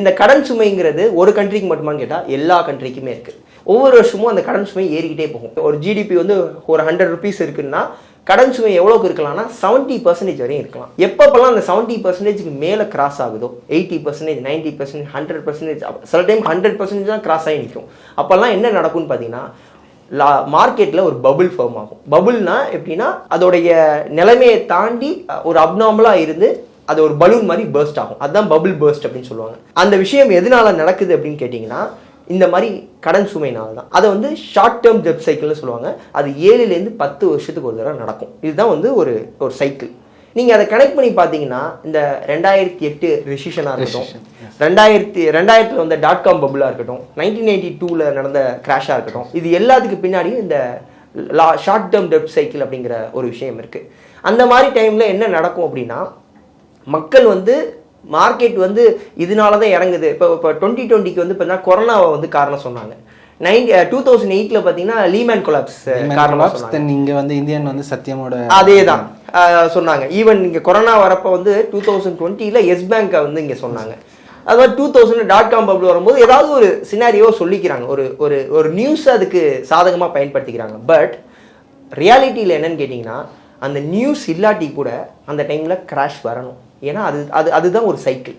இந்த கடன் சுமைங்கிறது ஒரு கண்ட்ரிக்கு மட்டுமான்னு கேட்டால் எல்லா கண்ட்ரிக்குமே இருக்குது. ஒவ்வொரு வருஷமும் அந்த கடன் சுமை ஏறிக்கிட்டே போகும். ஒரு ஜிடிபி வந்து ஒரு 100 rupees இருக்குன்னா கடன் சுமை எவ்வளோக்கு இருக்கலாம்னா 70% வரையும் இருக்கலாம். எப்பப்பெல்லாம் அந்த 70%க்கு மேலே கிராஸ் ஆகுதோ 80%, 90%, 100%, சில டைம் 100% தான் கிராஸ் ஆகி நிற்கும். அப்போல்லாம் என்ன நடக்கும்னு பார்த்தீங்கன்னா மார்க்கெட்டில் ஒரு பபுள் ஃபார்ம் ஆகும். பபுள்னா எப்படின்னா அதோடைய நிலைமையை தாண்டி ஒரு அப்நார்மலாக இருந்து அது ஒரு பலூன் மாதிரி பர்ஸ்ட் ஆகும். அதுதான் பபுள் பர்ஸ்ட் அப்படின்னு சொல்லுவாங்க. அந்த விஷயம் எதனால நடக்குது அப்படின்னு கேட்டிங்கன்னா இந்த மாதிரி கடன் சுமையினால தான். அதை வந்து ஷார்ட் டேர்ம் டெட் சைக்கிள்னு சொல்லுவாங்க. அது 7லேருந்து 10 வருஷத்துக்கு ஒரு தடவை நடக்கும். இதுதான் வந்து ஒரு சைக்கிள். நீங்கள் அதை கனெக்ட் பண்ணி பார்த்தீங்கன்னா இந்த 2008 ரெசிஷனாக இருக்கட்டும், 2000 வந்த .com பபுளாக இருக்கட்டும், 1982 நடந்த கிராஷாக இருக்கட்டும், இது எல்லாத்துக்கு பின்னாடியும் இந்த ஷார்ட் டேர்ம் டெட் சைக்கிள் அப்படிங்கிற ஒரு விஷயம் இருக்குது. அந்த மாதிரி டைமில் என்ன நடக்கும் அப்படின்னா மக்கள் வந்து மார்க்கெட் வந்து இதனால தான் இறங்குது. இப்போ 2020க்கு வந்து பார்த்தீங்கன்னா கொரோனாவை வந்து காரணம் சொன்னாங்க. 2008 பார்த்தீங்கன்னா லீமேன் கொலாப்ஸ் காரணமாக சொன்னாங்க. இங்கே வந்து இந்தியன் வந்து சத்தியமோட அதே தான் சொன்னாங்க. ஈவன் இங்கே கொரோனா வரப்போ வந்து 2020 எஸ் பேங்கை வந்து இங்கே சொன்னாங்க. அதுமாதிரி 2000 .com பபுள் வரும்போது ஏதாவது ஒரு சினாரியோ சொல்லிக்கிறாங்க, ஒரு நியூஸ் அதுக்கு சாதகமாக பயன்படுத்திக்கிறாங்க. பட் ரியாலிட்டியில் என்னன்னு கேட்டிங்கன்னா அந்த நியூஸ் இல்லாட்டி கூட அந்த டைமில் கிராஷ் வரணும். ஏன்னா அதுதான் ஒரு சைக்கிள்.